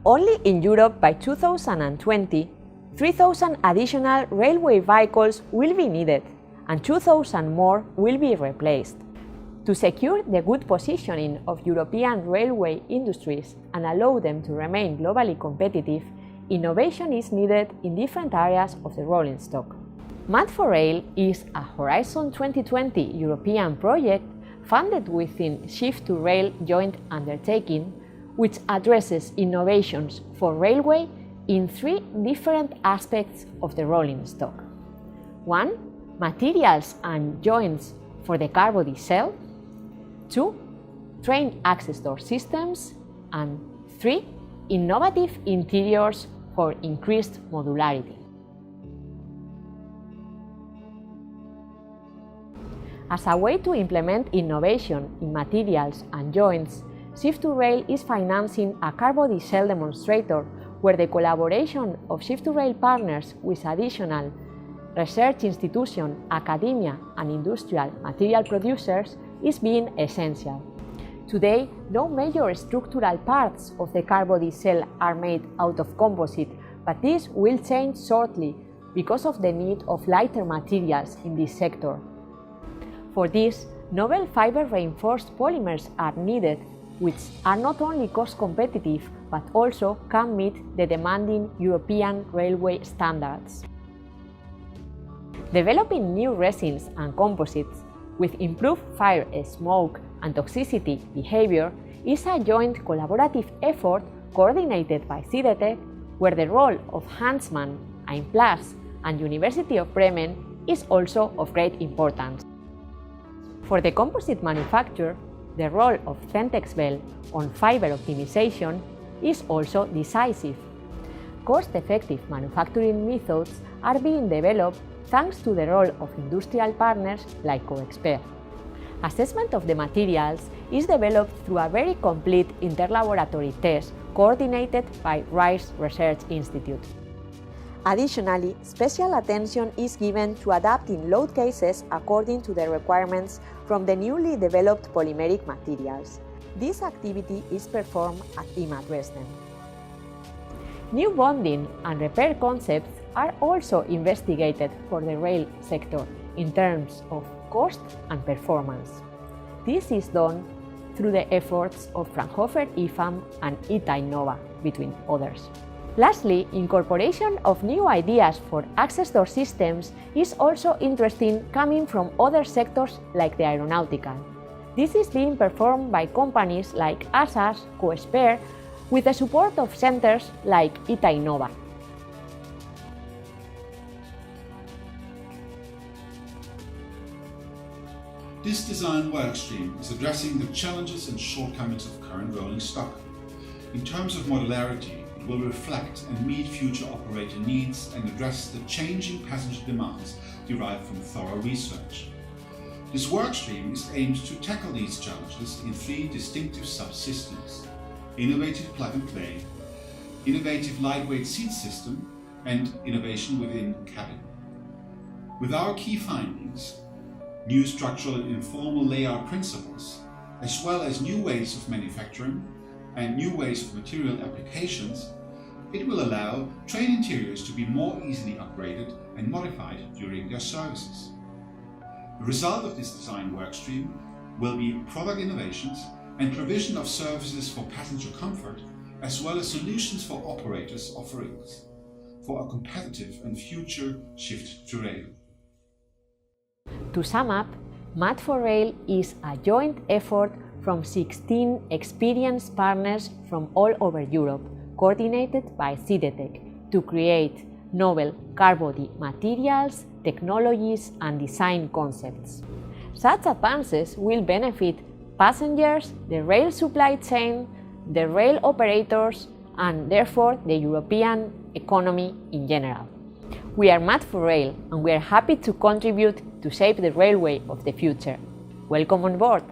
Only in Europe by 2020, 3,000 additional railway vehicles will be needed, and 2,000 more will be replaced. To secure the good positioning of European railway industries and allow them to remain globally competitive, innovation is needed in different areas of the rolling stock. Mat4Rail is a Horizon 2020 European project funded within Shift2Rail Joint Undertaking, which addresses innovations for railway in 3 different aspects of the rolling stock. 1. Materials and joints for the car body cell. 2. Train access door systems. And 3. Innovative interiors for increased modularity. As a way to implement innovation in materials and joints, Shift2Rail is financing a car body cell demonstrator where the collaboration of Shift2Rail partners with additional research institutions, academia and industrial material producers is being essential. Today, no major structural parts of the car body cell are made out of composite, but this will change shortly because of the need of lighter materials in this sector. For this, novel fiber-reinforced polymers are needed, which are not only cost competitive, but also can meet the demanding European railway standards. Developing new resins and composites with improved fire, smoke, and toxicity behavior is a joint collaborative effort coordinated by CIDETEC, where the role of Huntsman, Einplas, and University of Bremen is also of great importance. For the composite manufacturer, the role of Centexbel on fiber optimization is also decisive. Cost-effective manufacturing methods are being developed thanks to the role of industrial partners like CoExpert. Assessment of the materials is developed through a very complete interlaboratory test coordinated by Rice Research Institute. Additionally, special attention is given to adapting load cases according to the requirements from the newly developed polymeric materials. This activity is performed at IMA Dresden. New bonding and repair concepts are also investigated for the rail sector in terms of cost and performance. This is done through the efforts of Fraunhofer IFAM and ITA-Innova, between others. Lastly, incorporation of new ideas for access door systems is also interesting, coming from other sectors like the aeronautical. This is being performed by companies like ASAS, CoExpert, with the support of centers like ITA-Innova. This design workstream is addressing the challenges and shortcomings of current rolling stock. In terms of modularity, it will reflect and meet future operator needs and address the changing passenger demands derived from thorough research. This workstream is aimed to tackle these challenges in 3 distinctive subsystems: innovative plug-and-play, innovative lightweight seat system, and innovation within cabin. With our key findings, new structural and informal layout principles, as well as new ways of manufacturing and new ways of material applications, it will allow train interiors to be more easily upgraded and modified during their services. The result of this design workstream will be product innovations and provision of services for passenger comfort, as well as solutions for operators' offerings, for a competitive and future shift to rail. To sum up, Mat4Rail is a joint effort from 16 experienced partners from all over Europe, coordinated by CIDETEC, to create novel car body materials, technologies, and design concepts. Such advances will benefit passengers, the rail supply chain, the rail operators, and therefore the European economy in general. We are Mat4Rail, and we are happy to contribute to shape the railway of the future. Welcome on board!